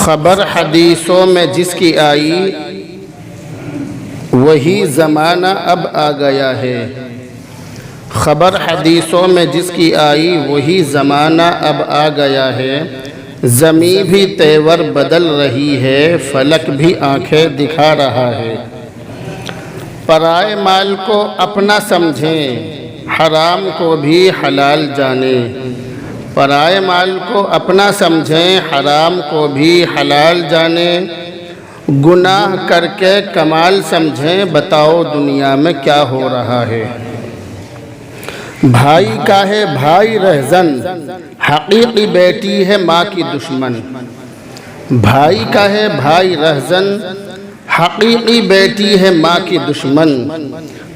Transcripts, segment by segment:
خبر حدیثوں میں جس کی آئی وہی زمانہ اب آ گیا ہے۔ خبر حدیثوں میں جس کی آئی وہی زمانہ اب آ گیا ہے۔ زمیں بھی تیور بدل رہی ہے، فلک بھی آنکھیں دکھا رہا ہے۔ پرائے مال کو اپنا سمجھیں، حرام کو بھی حلال جانیں۔ پرائے مال کو اپنا سمجھیں، حرام کو بھی حلال جانیں۔ گناہ کر کے کمال سمجھیں، بتاؤ دنیا میں کیا ہو رہا ہے۔ بھائی کا ہے بھائی رہزن، حقیقی بیٹی ہے ماں کی دشمن۔ بھائی کا ہے بھائی رہزن، حقیقی بیٹی ہے ماں کی دشمن۔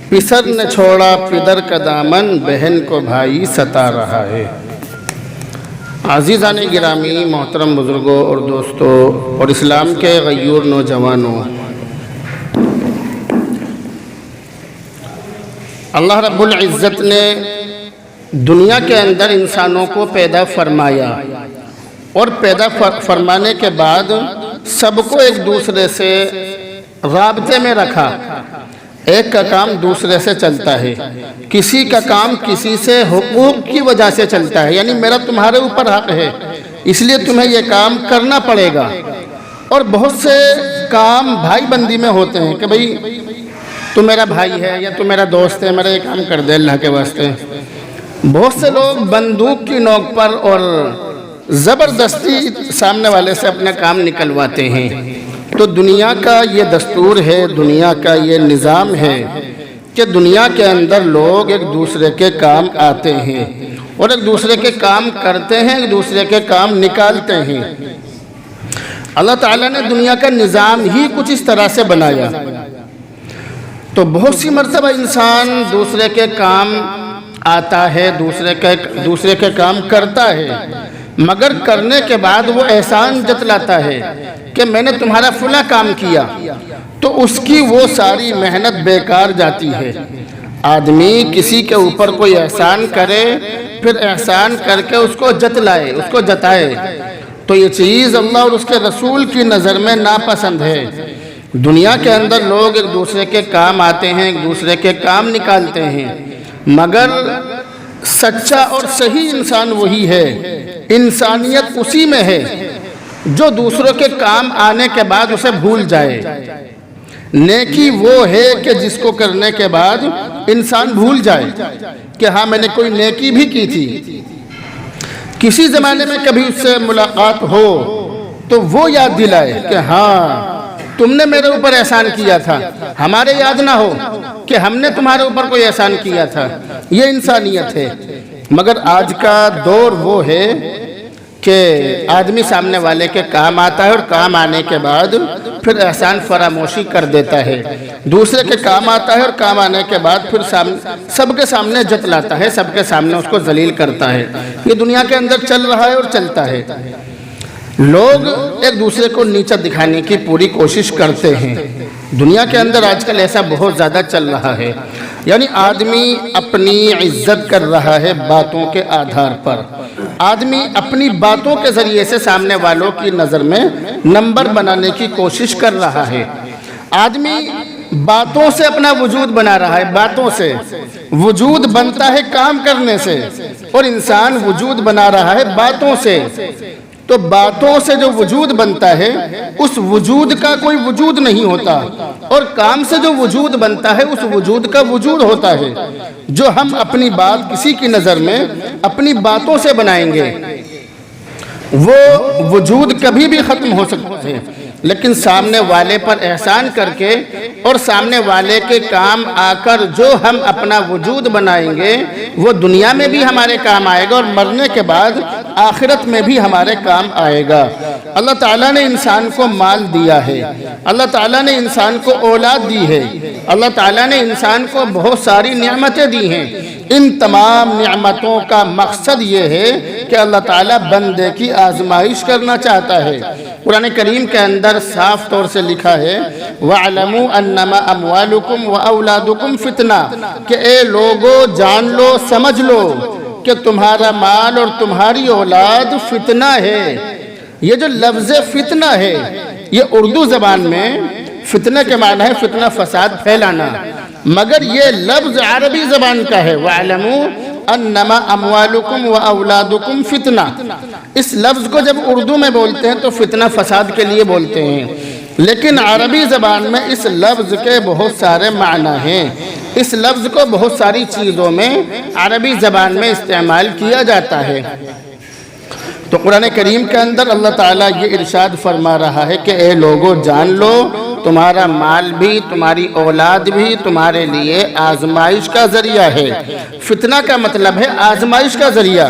پسر نے چھوڑا پدر کا دامن، بہن کو بھائی ستا رہا ہے۔ عزیزان گرامی، محترم بزرگوں اور دوستوں اور اسلام کے غیور نوجوانوں، اللہ رب العزت نے دنیا کے اندر انسانوں کو پیدا فرمایا اور پیدا فرمانے کے بعد سب کو ایک دوسرے سے رابطے میں رکھا۔ ایک کا کام دوسرے سے چلتا ہے، کسی کا کام کسی سے حقوق کی وجہ سے چلتا ہے، یعنی میرا تمہارے اوپر حق ہے اس لیے تمہیں یہ کام کرنا پڑے گا۔ اور بہت سے کام بھائی بندی میں ہوتے ہیں کہ بھئی تو میرا بھائی ہے یا تو میرا دوست ہے، میرا یہ کام کر دے اللہ کے واسطے۔ بہت سے لوگ بندوق کی نوک پر اور زبردستی سامنے والے سے اپنا کام نکلواتے ہیں۔ تو دنیا کا یہ دستور ہے، دنیا کا یہ نظام ہے کہ دنیا کے اندر لوگ ایک دوسرے کے کام آتے ہیں اور ایک دوسرے کے کام کرتے ہیں، ایک دوسرے کے کام نکالتے ہیں۔ اللہ تعالیٰ نے دنیا کا نظام ہی کچھ اس طرح سے بنایا۔ تو بہت سی مرتبہ انسان دوسرے کے کام آتا ہے، دوسرے کے کام کرتا ہے، مگر کرنے کے بعد وہ احسان جتلاتا ہے کہ میں نے تمہارا فلاں کام کیا، تو اس کی وہ ساری محنت بیکار جاتی ہے۔ آدمی کسی کے اوپر کوئی احسان کرے، پھر احسان کر کے اس کو جتلائے، اس کو جتائے، تو یہ چیز اللہ اور اس کے رسول کی نظر میں ناپسند ہے۔ دنیا کے اندر لوگ ایک دوسرے کے کام آتے ہیں، ایک دوسرے کے کام نکالتے ہیں، مگر سچا اور صحیح انسان وہی ہے، انسانیت اسی میں ہے جو دوسروں کے کام آنے کے بعد اسے بھول جائے۔ نیکی وہ ہے کہ جس کو کرنے کے بعد انسان بھول جائے کہ ہاں میں نے کوئی نیکی بھی کی تھی۔ کسی زمانے میں کبھی اس سے ملاقات ہو تو وہ یاد دلائے کہ ہاں تم نے میرے اوپر احسان کیا تھا، ہمارے یاد نہ ہو کہ ہم نے تمہارے اوپر کوئی احسان کیا تھا۔ یہ انسانیت ہے۔ مگر آج کا دور وہ ہے کہ آدمی سامنے والے کے کام آتا ہے اور کام آنے کے بعد پھر احسان فراموشی کر دیتا ہے۔ دوسرے کے کام آتا ہے اور کام آنے کے بعد پھر سب کے سامنے جتلاتا ہے، سب کے سامنے اس کو ذلیل کرتا ہے۔ یہ دنیا کے اندر چل رہا ہے اور چلتا ہے۔ لوگ ایک دوسرے کو نیچا دکھانے کی پوری کوشش کرتے ہیں۔ دنیا کے اندر آج کل ایسا بہت زیادہ چل رہا ہے، یعنی آدمی اپنی عزت کر رہا ہے باتوں کے آدھار پر۔ آدمی اپنی باتوں کے ذریعے سے سامنے والوں کی نظر میں نمبر بنانے کی کوشش کر رہا ہے۔ آدمی باتوں سے اپنا وجود بنا رہا ہے، باتوں سے۔ وجود بنتا ہے کام کرنے سے، اور انسان وجود بنا رہا ہے باتوں سے۔ تو باتوں سے جو وجود بنتا ہے اس وجود کا کوئی وجود نہیں ہوتا، اور کام سے جو وجود بنتا ہے اس وجود کا وجود ہوتا ہے۔ جو ہم اپنی بات کسی کی نظر میں اپنی باتوں سے بنائیں گے وہ وجود کبھی بھی ختم ہو سکتے ہیں، لیکن سامنے والے پر احسان کر کے اور سامنے والے کے کام آ کر جو ہم اپنا وجود بنائیں گے وہ دنیا میں بھی ہمارے کام آئے گا اور مرنے کے بعد آخرت میں بھی ہمارے کام آئے گا۔ اللہ تعالیٰ نے انسان کو مال دیا ہے، اللہ تعالیٰ نے انسان کو اولاد دی ہے، اللہ تعالیٰ نے انسان کو بہت ساری نعمتیں دی ہیں۔ ان تمام نعمتوں کا مقصد یہ ہے کہ اللہ تعالیٰ بندے کی آزمائش کرنا چاہتا ہے۔ قرآن کریم کے اندر صاف طور سے لکھا ہے وَاعْلَمُوا أَنَّمَا أَمْوَالُكُمْ وَأَوْلَادُكُمْ فِتْنَةٌ، کہ اے لوگو جان لو سمجھ لو کہ تمہارا مال اور تمہاری اولاد فتنہ ہے۔ یہ جو لفظ فتنہ ہے یہ اردو زبان میں فتنہ کے معنی ہے فتنہ فساد پھیلانا، مگر یہ لفظ عربی زبان کا ہے وَاعْلَمُوا أَنَّمَا أَمْوَالُكُمْ وَأَوْلَادُكُمْ فِتْنَةٌ۔ اس لفظ کو جب اردو میں بولتے ہیں تو فتنہ فساد کے لیے بولتے ہیں، لیکن عربی زبان میں اس لفظ کے بہت سارے معنی ہیں، اس لفظ کو بہت ساری چیزوں میں عربی زبان میں استعمال کیا جاتا ہے۔ تو قرآن کریم کے اندر اللہ تعالیٰ یہ ارشاد فرما رہا ہے کہ اے لوگو جان لو تمہارا مال بھی تمہاری اولاد بھی تمہارے لیے آزمائش کا ذریعہ ہے۔ فتنہ کا مطلب ہے آزمائش کا ذریعہ،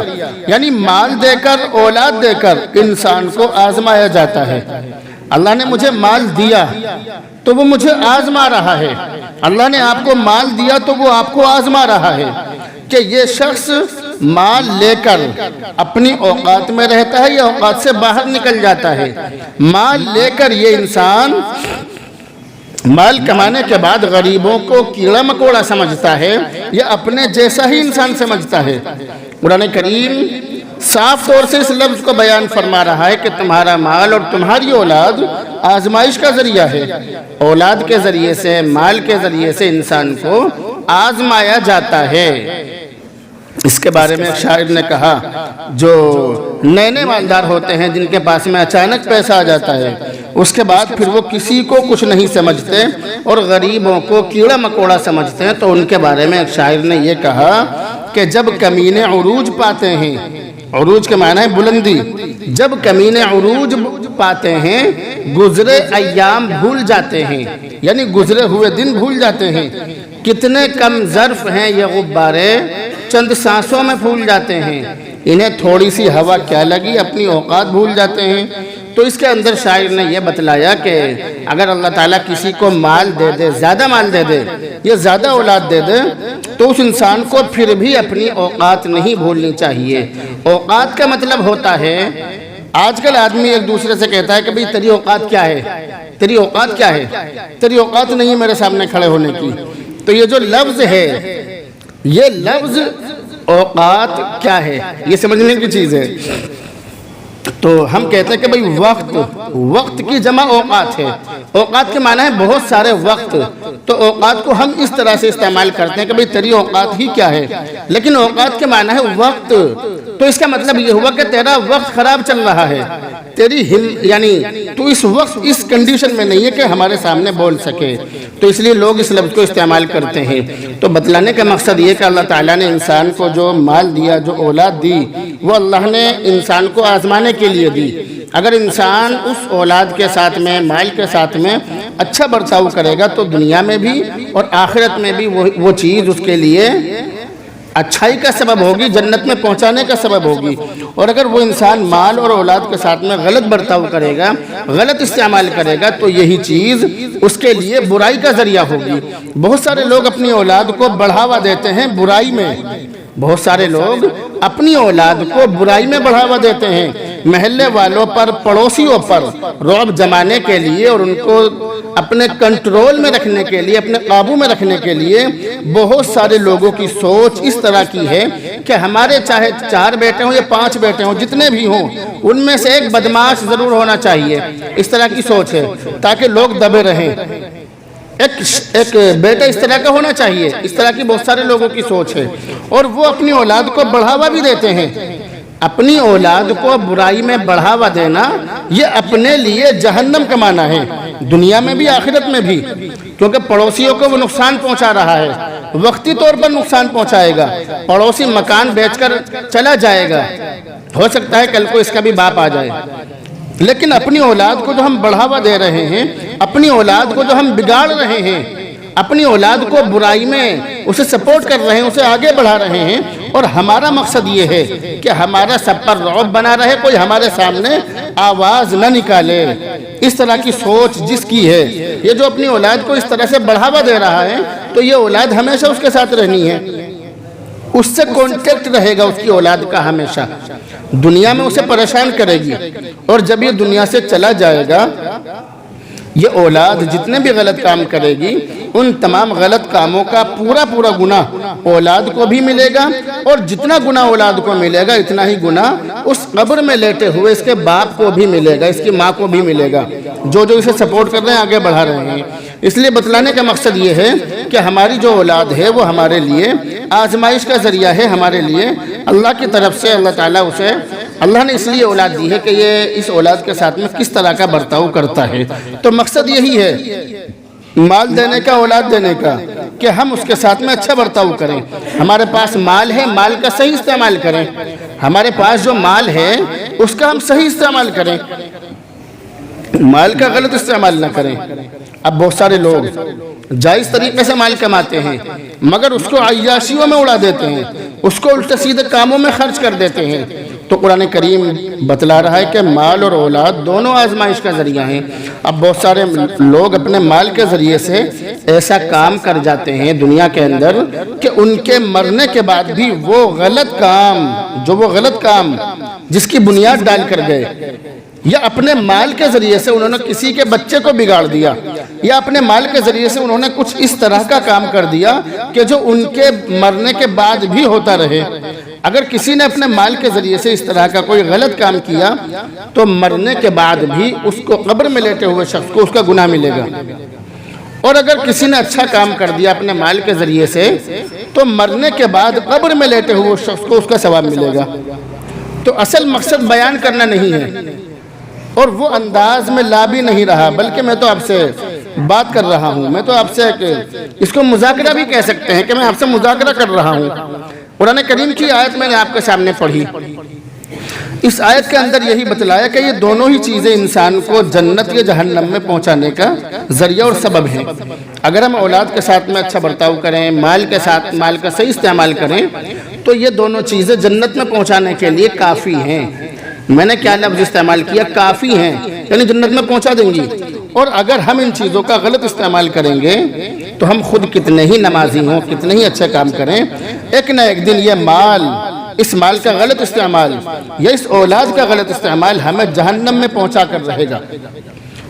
یعنی مال دے کر اولاد دے کر انسان کو آزمایا جاتا ہے۔ اللہ نے مجھے مال دیا تو وہ مجھے آزما رہا ہے، اللہ نے آپ کو مال دیا تو وہ آپ کو آزما رہا ہے کہ یہ شخص مال لے کر اپنی اوقات میں رہتا ہے یا اوقات سے باہر نکل جاتا ہے۔ مال لے کر یہ انسان مال کمانے کے بعد غریبوں کو کیڑا مکوڑا سمجھتا ہے یا اپنے جیسا ہی انسان سمجھتا ہے۔ قرآن کریم صاف طور سے اس لفظ کو بیان فرما رہا ہے کہ تمہارا مال اور تمہاری اولاد آزمائش کا ذریعہ ہے۔ اولاد کے ذریعے سے مال کے ذریعے سے انسان کو آزمایا جاتا ہے۔ اس کے بارے میں ایک شاعر نے کہا جو نئے مالدار ہوتے ہیں جن کے پاس میں اچانک پیسہ آ جاتا ہے اس کے بعد پھر وہ کسی کو کچھ نہیں سمجھتے اور غریبوں کو کیڑا مکوڑا سمجھتے ہیں، تو ان کے بارے میں ایک شاعر نے یہ کہا کہ جب کمینے عروج پاتے ہیں، عروج کے معنی ہے بلندی، جب کمینے عروج پاتے ہیں گزرے ایام بھول جاتے ہیں، یعنی گزرے ہوئے دن بھول جاتے ہیں۔ کتنے کم ظرف ہیں یہ غبارے چند سانسوں میں پھول جاتے ہیں، انہیں تھوڑی سی ہوا کیا لگی اپنی اوقات بھول جاتے ہیں۔ تو اس کے اندر شاعر نے یہ بتلایا کہ اگر اللہ تعالیٰ کسی کو مال دے دے، زیادہ مال دے دے یا زیادہ اولاد دے دے تو اس انسان کو پھر بھی اپنی اوقات نہیں بھولنی چاہیے۔ اوقات کا مطلب ہوتا ہے، آج کل آدمی ایک دوسرے سے کہتا ہے کہ بھئی تیری اوقات کیا ہے، تیری اوقات کیا ہے، تیری اوقات نہیں ہے میرے سامنے کھڑے ہونے کی۔ تو یہ جو لفظ ہے یہ لفظ اوقات کیا ہے یہ سمجھنے کی چیز ہے۔ تو ہم کہتے ہیں کہ بھئی وقت کی جمع اوقات ہے، اوقات کے معنی ہے بہت سارے وقت، تو اوقات کو ہم اس طرح سے استعمال کرتے ہیں کہ بھئی تیری اوقات ہی کیا ہے، لیکن اوقات کے معنی ہے وقت۔ تو اس کا مطلب یہ ہوا کہ تیرا وقت خراب چل رہا ہے، تیری یعنی تو اس وقت اس کنڈیشن میں نہیں ہے کہ ہمارے سامنے بول سکے، تو اس لیے لوگ اس لفظ کو استعمال کرتے ہیں۔ تو بتلانے کا مقصد یہ کہ اللہ تعالیٰ نے انسان کو جو مال دیا، جو اولاد دی، وہ اللہ نے انسان کو آزمانے کے لیے دی۔ اگر انسان اس اولاد کے ساتھ میں، مال کے ساتھ میں اچھا برتاؤ کرے گا تو دنیا میں بھی اور آخرت میں بھی وہ چیز اس کے لیے اچھائی کا سبب ہوگی، جنت میں پہنچانے کا سبب ہوگی۔ اور اگر وہ انسان مال اور اولاد کے ساتھ میں غلط برتاؤ کرے گا، غلط استعمال کرے گا تو یہی چیز اس کے لیے برائی کا ذریعہ ہوگی۔ بہت سارے لوگ اپنی اولاد کو بڑھاوا دیتے ہیں برائی میں، بہت سارے لوگ اپنی اولاد کو برائی میں بڑھاوا دیتے ہیں، محلے والوں پر، پڑوسیوں پر رعب جمانے کے لیے اور ان کو اپنے کنٹرول میں رکھنے کے لیے، اپنے قابو میں رکھنے کے لیے بہت سارے لوگوں کی سوچ اس طرح کی ہے کہ ہمارے چاہے 4 بیٹے ہوں یا 5 بیٹے ہوں، جتنے بھی ہوں ان میں سے ایک بدماش ضرور ہونا چاہیے، اس طرح کی سوچ ہے تاکہ لوگ دبے رہیں۔ ایک بیٹا اس طرح کا ہونا چاہیے، اس طرح کی بہت سارے لوگوں کی سوچ ہے، اور وہ اپنی اولاد کو بڑھاوا بھی دیتے ہیں۔ اپنی اولاد کو برائی میں بڑھاوا دینا یہ اپنے لیے جہنم کا معنی ہے، دنیا میں بھی آخرت میں بھی، کیونکہ پڑوسیوں کو وہ نقصان پہنچا رہا ہے، وقتی طور پر نقصان پہنچائے گا۔ پڑوسی مکان بیچ کر چلا جائے گا، ہو سکتا ہے کل کو اس کا بھی باپ آ جائے، لیکن اپنی اولاد کو جو ہم بڑھاوا دے رہے ہیں، اپنی اولاد کو جو ہم بگاڑ رہے ہیں، اپنی اولاد کو برائی میں اسے سپورٹ کر رہے ہیں، اسے آگے بڑھا رہے ہیں، اور ہمارا مقصد یہ ہے کہ ہمارا سب پر رعب بنا رہے، کوئی ہمارے سامنے آواز نہ نکالے۔ اس طرح کی سوچ جس کی ہے، یہ جو اپنی اولاد کو اس طرح سے بڑھاوا دے رہا ہے تو یہ اولاد ہمیشہ اس کے ساتھ رہنی ہے، اس سے کانٹیکٹ رہے گا اس کی اولاد کا ہمیشہ، دنیا میں اسے پریشان کرے گی، اور جب یہ دنیا سے چلا جائے گا یہ اولاد جتنے بھی غلط کام کرے گی ان تمام غلط کاموں کا پورا پورا گناہ اولاد کو بھی ملے گا، اور جتنا گناہ اولاد کو ملے گا اتنا ہی گناہ اس قبر میں لیٹے ہوئے اس کے باپ کو بھی ملے گا، اس کی ماں کو بھی ملے گا، جو اسے سپورٹ کر رہے ہیں، آگے بڑھا رہے ہیں۔ اس لیے بتلانے کا مقصد یہ ہے کہ ہماری جو اولاد ہے وہ ہمارے لیے آزمائش کا ذریعہ ہے، ہمارے لیے اللہ کی طرف سے اللہ نے اس لیے اولاد دی ہے کہ یہ اس اولاد کے ساتھ میں کس طرح کا برتاؤ کرتا ہے۔ تو مقصد یہی ہے مال دینے کا، اولاد دینے کا، کہ ہم اس کے ساتھ میں اچھا برتاؤ کریں۔ ہمارے پاس مال ہے، مال کا صحیح استعمال کریں۔ ہمارے پاس جو مال ہے اس کا ہم صحیح استعمال کریں، مال کا غلط استعمال نہ کریں۔ اب بہت سارے لوگ جائز طریقے سے مال کماتے ہیں مگر اس کو عیاشیوں میں اڑا دیتے ہیں، اس کو الٹے سیدھے کاموں میں خرچ کر دیتے ہیں۔ تو قرآن کریم بتلا رہا ہے کہ مال اور اولاد دونوں آزمائش کا ذریعہ ہیں۔ اب بہت سارے لوگ اپنے مال کے ذریعے سے ایسا کام کر جاتے ہیں دنیا کے اندر کہ ان کے مرنے کے بعد بھی وہ غلط کام جس کی بنیاد ڈال کر گئے، یا اپنے مال کے ذریعے سے انہوں نے کسی کے بچے کو بگاڑ دیا، یا اپنے مال کے ذریعے سے انہوں نے کچھ اس طرح کا کام کر دیا کہ جو ان کے مرنے کے بعد بھی ہوتا رہے۔ اگر کسی نے اپنے مال کے ذریعے سے اس طرح کا کوئی غلط کام کیا تو مرنے کے بعد بھی اس کو قبر میں لیٹے ہوئے شخص کو اس کا گناہ ملے گا، اور اگر کسی نے اچھا کام کر دیا اپنے مال کے ذریعے سے تو مرنے کے بعد قبر میں لیٹے ہوئے شخص کو اس کا ثواب ملے گا۔ تو اصل مقصد بیان کرنا نہیں ہے، اور وہ انداز میں لا بھی نہیں رہا، بلکہ میں تو آپ سے بات کر رہا ہوں، میں تو آپ سے اس کو مذاکرہ بھی کہہ سکتے ہیں کہ میں آپ سے مذاکرہ کر رہا ہوں۔ قرآن کریم کی آیت میں نے آپ کے سامنے پڑھی، اس آیت کے اندر یہی بتلایا کہ یہ دونوں ہی چیزیں انسان کو جنت یا جہنم میں پہنچانے کا ذریعہ اور سبب ہیں۔ اگر ہم اولاد کے ساتھ میں اچھا برتاؤ کریں، مال کا صحیح استعمال کریں تو یہ دونوں چیزیں جنت میں پہنچانے کے لیے کافی ہیں۔ میں نے کیا لفظ استعمال کیا؟ کافی ہیں، یعنی جنت میں پہنچا دیں گی۔ اور اگر ہم ان چیزوں کا غلط استعمال کریں گے تو ہم خود کتنے ہی نمازی ہوں، کتنے ہی اچھے کام کریں، ایک نہ ایک دن یہ اس مال کا غلط استعمال یا اس اولاد کا غلط استعمال ہمیں جہنم میں پہنچا کر رہے گا۔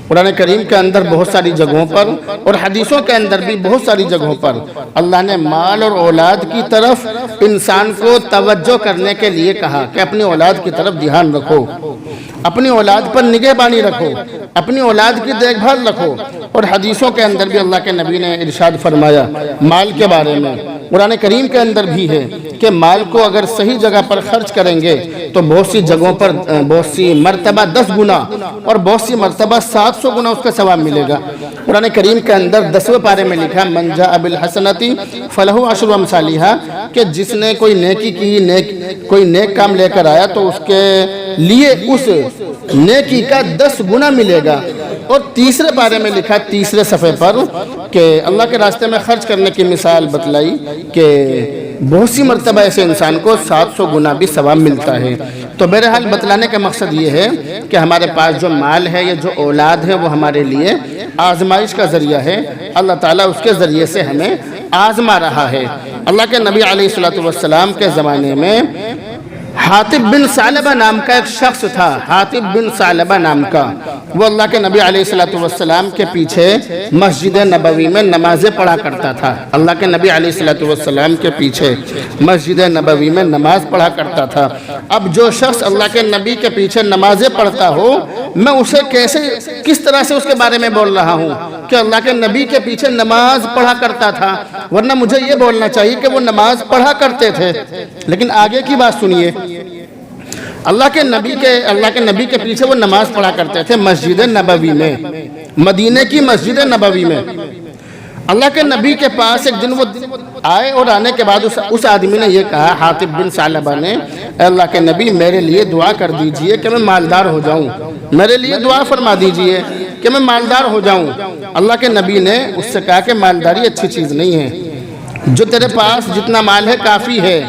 قرآن کریم کے اندر بہت ساری جگہوں پر اور حدیثوں کے اندر بھی بہت ساری جگہوں پر اللہ نے مال اور اولاد کی طرف انسان کو توجہ کرنے کے لیے کہا کہ اپنی اولاد کی طرف دھیان رکھو، اپنی اولاد پر نگہبانی رکھو، اپنی اولاد کی دیکھ بھال رکھو۔ اور حدیثوں کے اندر بھی اللہ کے نبی نے ارشاد فرمایا مال کے بارے میں، قرآن کریم کے اندر بھی ہے کہ مال کو اگر صحیح جگہ پر خرچ کریں گے تو بہت سی جگہوں پر بہت سی مرتبہ 10 گنا اور بہت سی مرتبہ 700 گنا اس کا ثواب ملے گا۔ قرآن کریم کے اندر 10ویں پارے میں لکھا من جاء بالحسنۃ فلہ عشر امثالھا، کہ جس نے کوئی نیکی کی، کوئی نیک کام لے کر آیا تو اس کے لیے اس نیکی کا 10 گنا ملے گا۔ اور تیسرے پارے میں لکھا، تیسرے صفحے پر، کہ اللہ کے راستے میں خرچ کرنے کی مثال بتلائی کہ بہت سی مرتبہ ایسے انسان کو 700 گنا بھی ثواب ملتا ہے۔ تو بہرحال بتلانے کا مقصد یہ ہے کہ ہمارے پاس جو مال ہے یا جو اولاد ہے وہ ہمارے لیے آزمائش کا ذریعہ ہے، اللہ تعالیٰ اس کے ذریعے سے ہمیں آزما رہا ہے۔ اللہ کے نبی علیہ السلام کے زمانے میں حاطب بن ثعلبہ نام کا ایک شخص تھا، حاطب بن ثعلبہ نام کا، وہ اللہ کے نبی علیہ السلام کے پیچھے مسجد نبوی میں نمازیں پڑھا کرتا تھا۔ اللہ کے نبی علیہ السلام کے پیچھے مسجد نبوی میں نماز پڑھا کرتا تھا۔ اب جو شخص اللہ کے نبی کے پیچھے نمازیں پڑھتا ہو، میں اسے کس طرح سے اس کے بارے میں بول رہا ہوں کہ اللہ کے نبی کے پیچھے نماز پڑھا کرتا تھا، ورنہ مجھے یہ بولنا چاہیے کہ وہ نماز پڑھا کرتے تھے۔ لیکن آگے کی بات سنیے، اللہ کے نبی کے پیچھے وہ نماز پڑھا کرتے تھے مسجد نبوی میں، مدینے کی مسجد نبوی میں۔ اللہ کے نبی کے پاس ایک دن وہ آئے اور آنے کے بعد اس آدمی نے یہ کہا، حاطب بن ثعلبہ نے، اے اللہ کے نبی میرے لیے دعا کر دیجئے کہ میں مالدار ہو جاؤں، میرے لیے دعا فرما دیجئے کہ میں مالدار ہو جاؤں۔ اللہ کے نبی نے اس سے کہا کہ مالداری اچھی چیز نہیں ہے، جو تیرے پاس جتنا مال ہے کافی ہے۔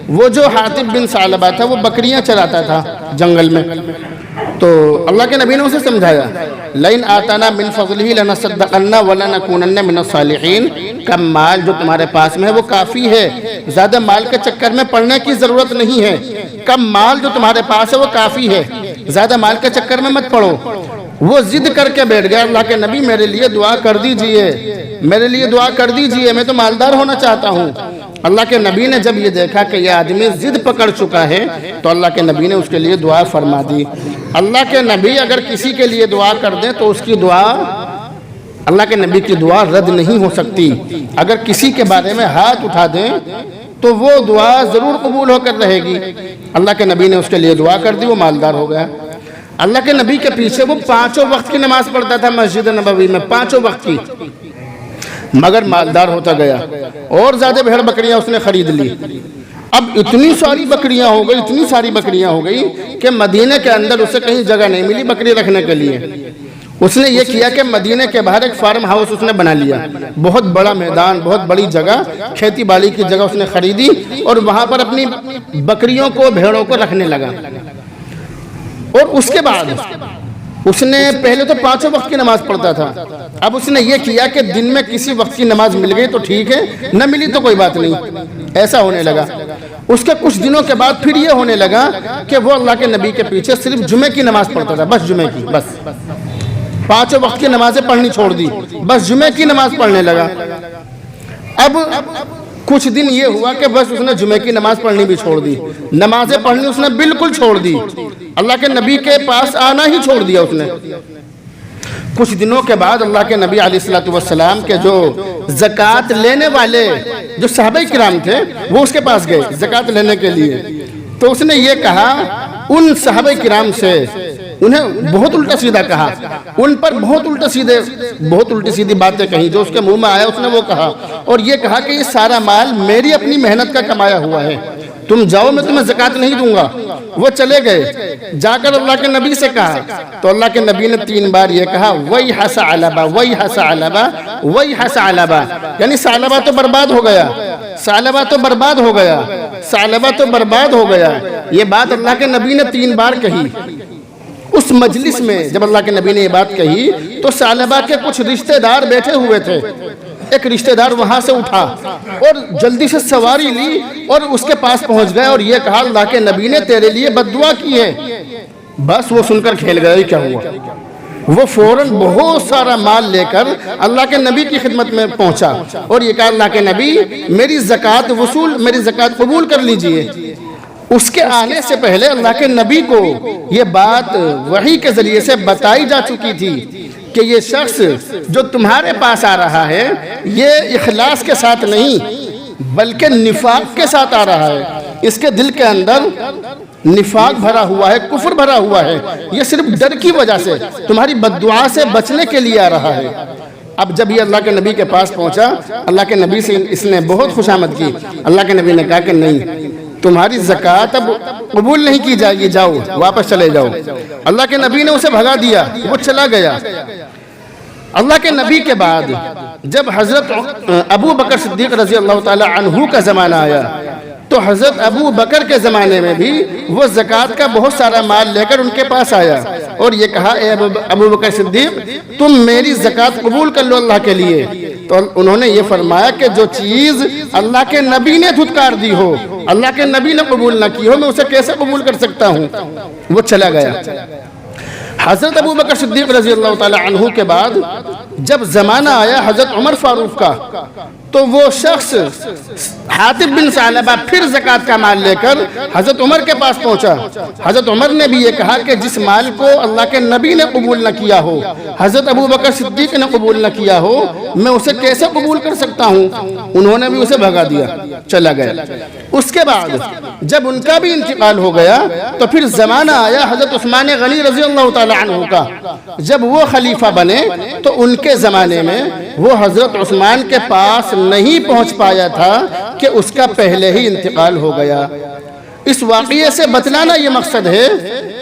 وہ جو حاطب بن ثعلبہ تھا وہ بکریاں چراتا تھا جنگل میں، تو اللہ کے نبی نے اسے سمجھایا لَإِنْ آتَانَا مِنْ فَضْلِهِ لَنَصَدَّقَنَّ وَلَنَكُونَنَّ مِنَ الصَّالِحِينَ، کم مال جو تمہارے پاس میں ہے وہ کافی ہے، زیادہ مال کے چکر میں پڑنے کی ضرورت نہیں ہے۔ کم مال جو تمہارے پاس ہے وہ کافی ہے، زیادہ مال کے چکر میں مت پڑو۔ وہ ضد کر کے بیٹھ گیا، اللہ کے نبی میرے لیے دعا کر دیجئے، میرے لیے دعا کر دیجئے، میں تو مالدار ہونا چاہتا ہوں۔ اللہ کے نبی نے جب یہ دیکھا کہ یہ آدمی ضد پکڑ چکا ہے تو اللہ کے نبی نے اس کے لیے دعا فرما دی۔ اللہ کے نبی اگر کسی کے لیے دعا کر دیں تو اس کی دعا، اللہ کے نبی کی دعا رد نہیں ہو سکتی۔ اگر کسی کے بارے میں ہاتھ اٹھا دیں تو وہ دعا ضرور قبول ہو کر رہے گی۔ اللہ کے نبی نے اس کے لیے دعا کر دی، وہ مالدار ہو گیا۔ اللہ کے نبی کے پیچھے وہ 5 وقت کی نماز پڑھتا تھا مسجد نبوی میں، 5 وقت کی، مگر مالدار ہوتا گیا اور زیادہ بھیڑ بکریاں اس نے خرید لی۔ اب اتنی ساری بکریاں ہو گئی، اتنی ساری بکریاں ہو گئی کہ مدینے کے اندر اسے کہیں جگہ نہیں ملی بکری رکھنے کے لیے۔ اس نے یہ کیا کہ مدینے کے باہر ایک فارم ہاؤس اس نے بنا لیا، بہت بڑا میدان، بہت بڑی جگہ، کھیتی باڑی کی جگہ اس نے خریدی اور وہاں پر اپنی بکریوں کو، بھیڑوں کو رکھنے لگا۔ اور اس کے بعد اس نے پہلے تو 5 وقت کی نماز پڑھتا تھا، اب اس نے یہ کیا کہ دن میں کسی وقت کی نماز مل گئی تو ٹھیک ہے، نہ ملی تو کوئی بات نہیں، ایسا ہونے لگا۔ اس کے کچھ دنوں کے بعد پھر یہ ہونے لگا کہ وہ اللہ کے نبی کے پیچھے صرف جمعے کی نماز پڑھتا تھا، بس جمعے کی، بس 5 وقت کی نمازیں پڑھنی چھوڑ دی، بس جمعے کی نماز پڑھنے لگا۔ اب کچھ دن یہ ہوا کہ بس اس نے جمعے کی نماز پڑھنی بھی چھوڑ دی، نمازیں پڑھنی اس نے بالکل چھوڑ دی، اللہ کے نبی کے پاس آنا ہی چھوڑ دیا اس نے۔ کچھ دنوں کے بعد اللہ کے نبی علیہ السلام کے جو زکوٰۃ لینے والے جو صحابہ کرام تھے وہ اس کے پاس گئے زکوٰۃ لینے کے لیے، تو اس نے یہ کہا ان صحابہ کرام سے، انہیں بہت الٹا سیدھا کہا، ان پر بہت الٹی سیدھی باتیں کہیں، جو اس کے منہ میں آیا اس نے وہ کہا، اور یہ کہا کہ یہ سارا مال میری اپنی محنت کا کمایا ہوا ہے، تم جاؤ میں تمہیں زکوٰۃ نہیں دوں گا۔ وہ چلے گئے، جا کر اللہ کے نبی سے کہا تو اللہ کے نبی نے 3 بار یہ کہا وَيْحَ ثَعْلَبَ وَيْحَ ثَعْلَبَ وَيْحَ ثَعْلَبَ، یعنی ثعلبہ تو برباد ہو گیا، ثعلبہ تو برباد ہو گیا، ثعلبہ تو برباد ہو گیا۔ یہ بات اللہ کے نبی نے 3 بار کہی۔ اس مجلس میں جب اللہ کے نبی نے یہ بات کہی تو ثعلبہ کے کچھ رشتہ دار بیٹھے ہوئے تھے، ایک رشتہ دار وہاں سے اٹھا اور جلدی سے سواری لی اور اس کے پاس پہنچ گئے اور یہ کہا اللہ کے نبی نے تیرے لیے بد دعا کی ہے۔ بس وہ سن کر کھیل گئے، کیا ہوا؟ وہ فوراً بہت سارا مال لے کر اللہ کے نبی کی خدمت میں پہنچا اور یہ کہا اللہ کے نبی میری زکوٰۃ قبول کر لیجئے۔ اس کے آنے سے پہلے اللہ کے نبی کو یہ بات وحی کے ذریعے سے بتائی جا چکی تھی کہ یہ شخص جو تمہارے پاس آ رہا ہے یہ اخلاص کے ساتھ نہیں بلکہ نفاق کے ساتھ آ رہا ہے، اس کے دل کے اندر نفاق بھرا ہوا ہے، کفر بھرا ہوا ہے، یہ صرف ڈر کی وجہ سے تمہاری بد دعا سے بچنے کے لیے آ رہا ہے۔ اب جب یہ اللہ کے نبی کے پاس پہنچا، اللہ کے نبی سے اس نے بہت خوشامد کی۔ اللہ کے نبی نے کہا کہ نہیں، تمہاری زکوٰۃ اب قبول نہیں کی جائے گی، جاؤ واپس چلے جاؤ۔ اللہ کے نبی نے اسے بھگا دیا، وہ چلا گیا۔ اللہ کے نبی کے بعد جب حضرت ابو بکر صدیق رضی اللہ تعالی عنہ کا زمانہ آیا تو حضرت ابو بکر کے زمانے میں بھی وہ زکوٰۃ کا بہت سارا مال لے کر ان کے پاس آیا اور یہ کہا اے ابو بکر صدیق تم میری زکوٰۃ قبول کر لو اللہ کے لیے۔ تو انہوں نے یہ فرمایا کہ جو چیز اللہ کے نبی نے دھتکار دی ہو، اللہ کے نبی نے قبول نہ کی ہو، میں اسے کیسے قبول کر سکتا ہوں؟ وہ چلا گیا۔ حضرت ابو بکر صدیق رضی اللہ تعالی عنہ کے بعد جب زمانہ آیا حضرت عمر فاروق کا تو وہ شخص حاطب بن ثعلبہ پھر زکوٰۃ کا مال لے کر حضرت عمر کے پاس پہنچا۔ حضرت عمر نے بھی یہ کہا کہ جس مال کو اللہ کے نبی نے قبول نہ کیا ہو، حضرت ابو بکر صدیق نے قبول نہ کیا ہو، میں اسے کیسے قبول کر سکتا ہوں؟ انہوں نے بھی اسے بھگا دیا، چلا گیا۔ اس کے بعد جب ان کا بھی انتقال ہو گیا تو پھر زمانہ آیا حضرت عثمان غنی رضی اللہ تعالی عنہ کا۔ جب وہ خلیفہ بنے تو ان کے زمانے میں وہ حضرت عثمان کے پاس نہیں پہنچ پایا تھا کہ اس کا پہلے ہی انتقال ہو گیا۔ اس واقعے سے بتلانا یہ مقصد ہے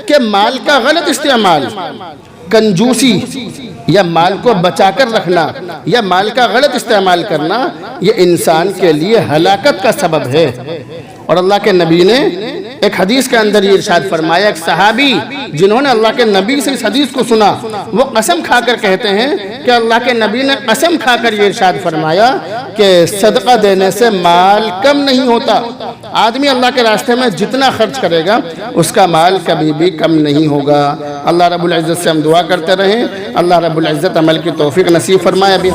کہ مال کا غلط استعمال، کنجوسی یا مال کو بچا کر رکھنا یا مال کا غلط استعمال کرنا یہ انسان کے لیے ہلاکت کا سبب ہے۔ اور اللہ کے نبی نے ایک حدیث کے اندر یہ ارشاد فرمایا، ایک صحابی جنہوں نے اللہ کے نبی سے اس حدیث کو سنا وہ قسم کھا کر کہتے ہیں کہ اللہ کے نبی نے قسم کھا کر یہ ارشاد فرمایا کہ صدقہ دینے سے مال کم نہیں ہوتا، آدمی اللہ کے راستے میں جتنا خرچ کرے گا اس کا مال کبھی بھی کم نہیں ہوگا۔ اللہ رب العزت سے ہم دعا کرتے رہیں، اللہ رب العزت عمل کی توفیق نصیب فرمائے۔ ابھی